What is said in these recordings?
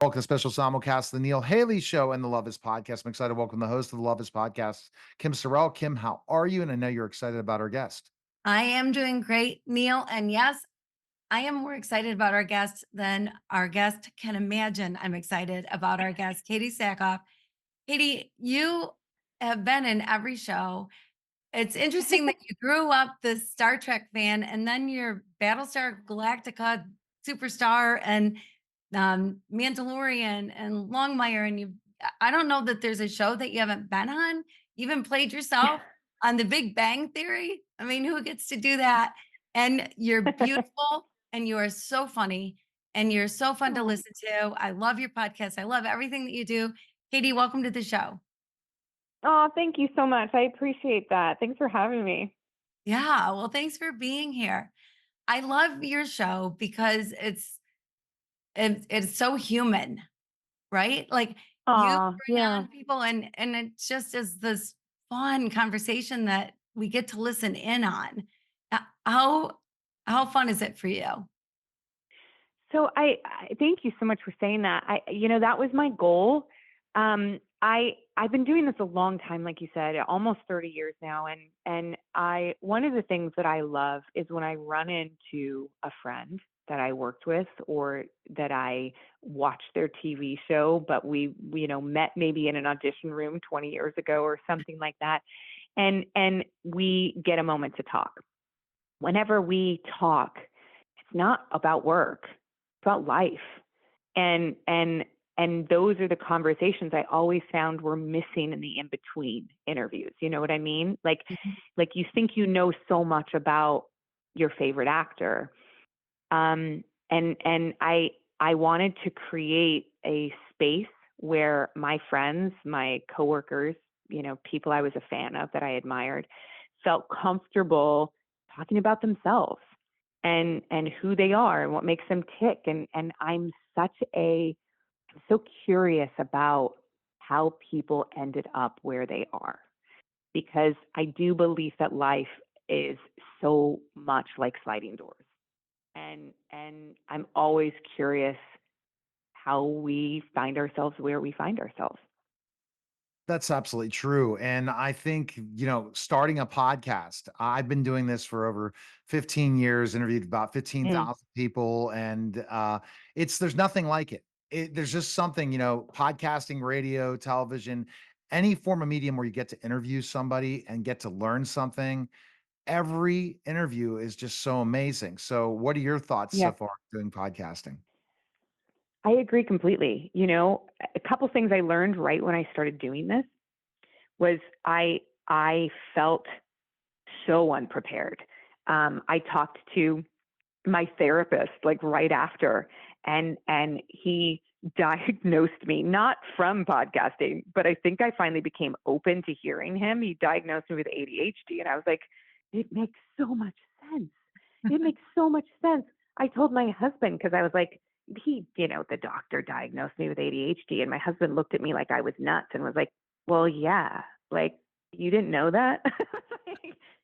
Welcome to special simulcast, the Neil Haley Show and the Love Is Podcast. I'm excited to welcome the host of the Love Is Podcast, Kim Sorrelle. Kim, how are you? And I know you're excited about our guest. I am doing great, Neil. And yes, I am more excited about our guest than our guest can imagine. I'm excited about our guest, Katee Sackhoff. Katee, you have been in every show. It's interesting that you grew up the Star Trek fan and then you're Battlestar Galactica superstar and Mandalorian and Longmire. And I don't know that there's a show that you haven't been on. You even played yourself on The Big Bang Theory. I mean, who gets to do that? And you're beautiful and you are so funny and you're so fun to Oh, listen to. I love your podcast. I love everything that you do. Katee, welcome to the show. thank you so much. I appreciate that. Thanks for having me. Yeah, well, thanks for being here. I love your show because it's so human, right? Like you bring Yeah. on people and it just is this fun conversation that we get to listen in on. How fun is it for you? So I thank you so much for saying that. That was my goal. I've been doing this a long time, like you said, almost 30 years now. And one of the things that I love is when I run into a friend that I worked with or that I watched their TV show, but we met maybe in an audition room 20 years ago or something like that. And we get a moment to talk. Whenever we talk, it's not about work, it's about life. And those are the conversations I always found were missing in the in-between interviews. You know what I mean? Mhm. Like you think you know so much about your favorite actor. And I wanted to create a space where my friends, my coworkers, people I was a fan of that I admired, felt comfortable talking about themselves and who they are and what makes them tick. And I'm so curious about how people ended up where they are because I do believe that life is so much like sliding doors. And I'm always curious how we find ourselves where we find ourselves. That's absolutely true. And I think, starting a podcast, I've been doing this for over 15 years, interviewed about Mm. 15,000 people, and there's nothing like it. There's just something, podcasting, radio, television, any form of medium where you get to interview somebody and get to learn something. Every interview is just so amazing. So, what are your thoughts so Yes, far doing podcasting? I agree completely. A couple things I learned right when I started doing this was I felt so unprepared. I talked to my therapist like right after, and he diagnosed me not from podcasting, but I think I finally became open to hearing him. He diagnosed me with ADHD, and I was like, it makes so much sense. It makes so much sense. I told my husband because I was like, the doctor diagnosed me with ADHD, and my husband looked at me like I was nuts and was like, well, yeah, like you didn't know that?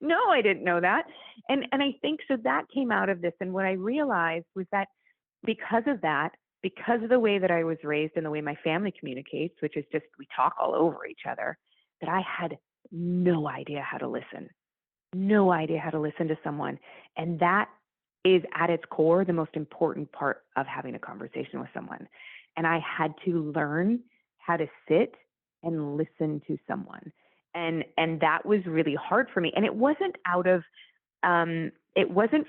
No, I didn't know that. And I think so that came out of this. And what I realized was that because of that, because of the way that I was raised and the way my family communicates, which is just we talk all over each other, that I had no idea how to listen, no idea how to listen to someone. And that is at its core the most important part of having a conversation with someone. And I had to learn how to sit and listen to someone. And that was really hard for me. And it wasn't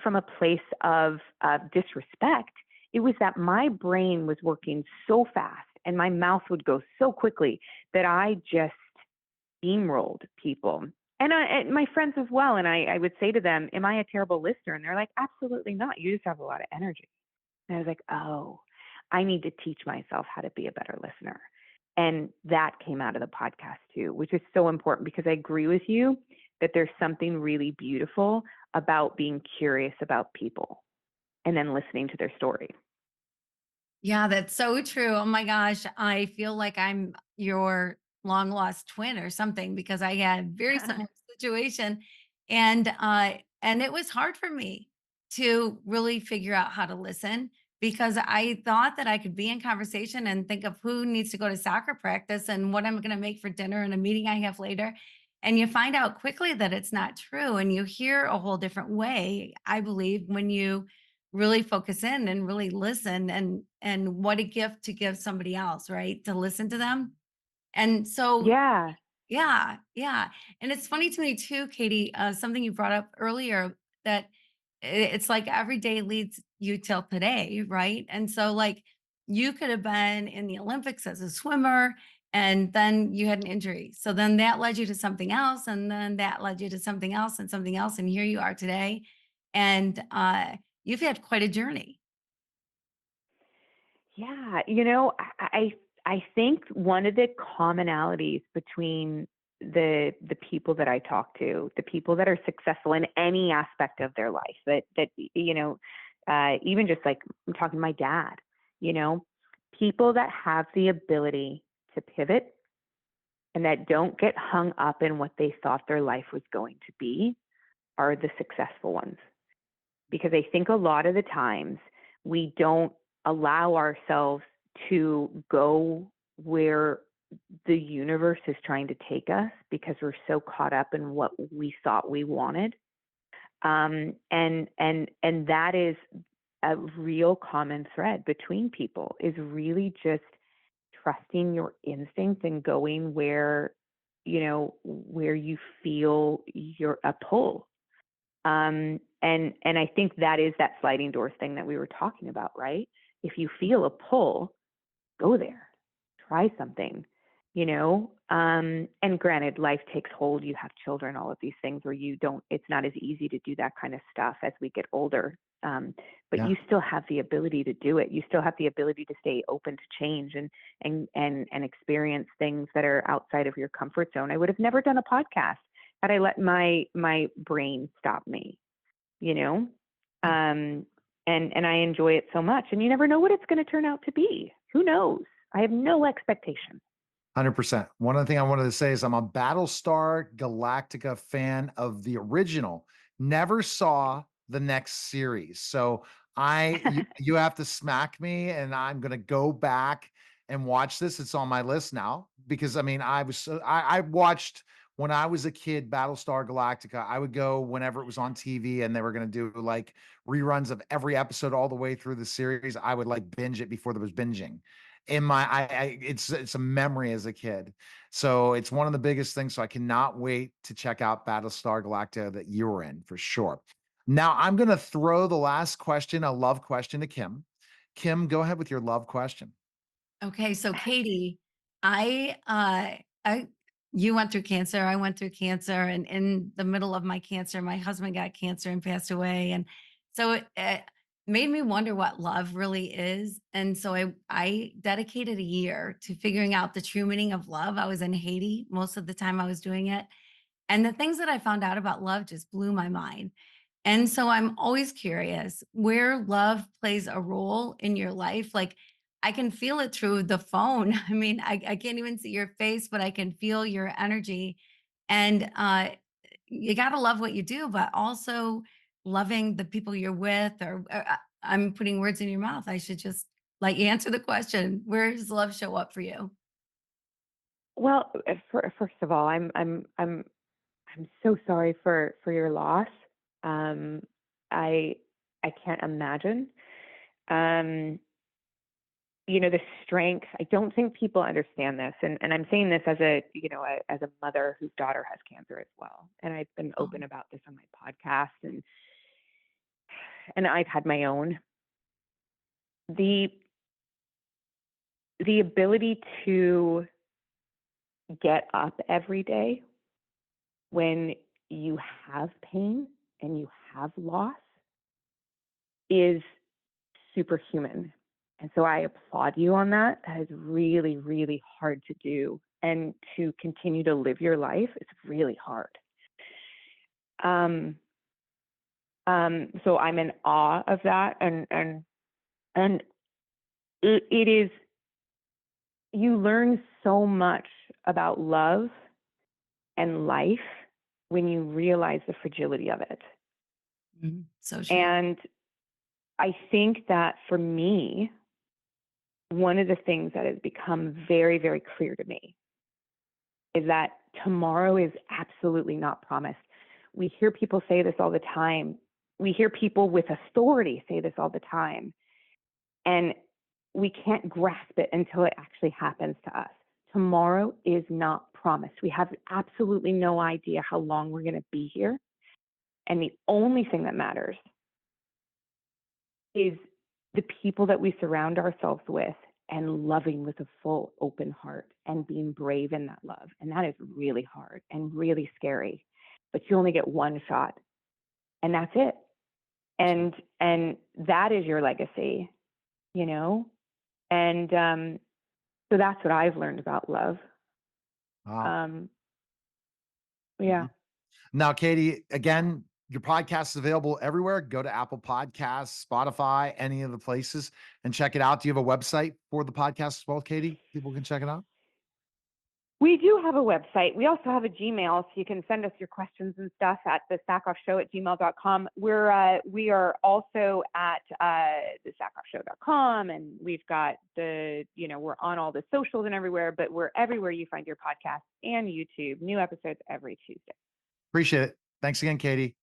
from a place of disrespect. It was that my brain was working so fast and my mouth would go so quickly that I just steamrolled people. And my friends as well. And I would say to them, am I a terrible listener? And they're like, absolutely not. You just have a lot of energy. And I was like, oh, I need to teach myself how to be a better listener. And that came out of the podcast too, which is so important because I agree with you that there's something really beautiful about being curious about people and then listening to their story. Yeah, that's so true. Oh my gosh, I feel like I'm your long lost twin or something because I had a very similar situation and it was hard for me to really figure out how to listen because I thought that I could be in conversation and think of who needs to go to soccer practice and what I'm going to make for dinner and a meeting I have later. And you find out quickly that it's not true. And you hear a whole different way, I believe, when you really focus in and really listen, and what a gift to give somebody else, right? To listen to them. And so Yeah. yeah, yeah. And it's funny to me too, Katie, something you brought up earlier, that it's like every day leads you till today, right? And so, like, you could have been in the Olympics as a swimmer, and then you had an injury. So then that led you to something else, and then that led you to something else and something else. And here you are today. And you've had quite a journey. Yeah, I think one of the commonalities between the people that I talk to, the people that are successful in any aspect of their life, that even just like I'm talking to my dad, you know, people that have the ability to pivot and that don't get hung up in what they thought their life was going to be are the successful ones. Because I think a lot of the times we don't allow ourselves to go where the universe is trying to take us because we're so caught up in what we thought we wanted. And that is a real common thread between people, is really just trusting your instinct and going where you feel you're a pull. And I think that is that sliding doors thing that we were talking about, right? If you feel a pull, go there, try something, and granted, life takes hold, you have children, all of these things where it's not as easy to do that kind of stuff as we get older. But Yeah. you still have the ability to do it. You still have the ability to stay open to change and experience things that are outside of your comfort zone. I would have never done a podcast had I let my brain stop me, you know? And I enjoy it so much, and you never know what it's going to turn out to be. Who knows? I have no expectation. 100%. One other thing I wanted to say is I'm a Battlestar Galactica fan of the original. Never saw the next series. So you have to smack me, and I'm going to go back and watch this. It's on my list now because I mean, I watched when I was a kid Battlestar Galactica. I would go whenever it was on TV and they were going to do like reruns of every episode all the way through the series. I would like binge it before there was binging in my it's a memory as a kid. So it's one of the biggest things. So I cannot wait to check out Battlestar Galactica that you were in for sure. Now I'm gonna throw the last question, a love question, to Kim. Kim, go ahead with your love question. Okay, so Katie, I you went through cancer, I went through cancer, and in the middle of my cancer, my husband got cancer and passed away, and so it made me wonder what love really is. And so I dedicated a year to figuring out the true meaning of love. I was in Haiti most of the time I was doing it, and the things that I found out about love just blew my mind. And so I'm always curious where love plays a role in your life. Like, I can feel it through the phone. I mean, I can't even see your face, but I can feel your energy. And you got to love what you do, but also loving the people you're with. I'm putting words in your mouth. I should just like answer the question. Where does love show up for you? Well, first of all, I'm so sorry for your loss. Um, I I can't imagine. Um, the strength. I don't think people understand this, and I'm saying this as as a mother whose daughter has cancer as well. And I've been Oh, open about this on my podcast, and I've had my own. The the ability to get up every day when you have pain and you have loss is superhuman. And so I applaud you on that. That is really, really hard to do. And to continue to live your life, it's really hard. Um, so I'm in awe of that. And it is, you learn so much about love and life when you realize the fragility of it. mhm. So true. And I think that for me, one of the things that has become very, very clear to me is that tomorrow is absolutely not promised. We hear people say this all the time. We hear people with authority say this all the time. And we can't grasp it until it actually happens to us. Tomorrow is not promised. We have absolutely no idea how long we're going to be here. And the only thing that matters is the people that we surround ourselves with and loving with a full open heart and being brave in that love. And that is really hard and really scary, but you only get one shot and that's it. And that is your legacy, you know? And so that's what I've learned about love. Wow. Yeah. Now, Katee, again, your podcast is available everywhere. Go to Apple Podcasts, Spotify, any of the places, and check it out. Do you have a website for the podcast as well, Katee? People can check it out. We do have a website. We also have a Gmail, so you can send us your questions and stuff at thesackhoffshow@gmail.com. We are also at thesackhoffshow.com, and we've got we're on all the socials and everywhere, but we're everywhere you find your podcast and YouTube. New episodes every Tuesday. Appreciate it. Thanks again, Katee.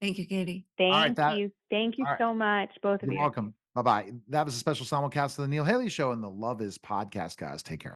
Thank you, Katee. Thank you. Thank you all right. so much, both of You're you. welcome. Bye-bye. That was a special simulcast of the Neil Haley Show and the Love Is podcast, guys. Take care.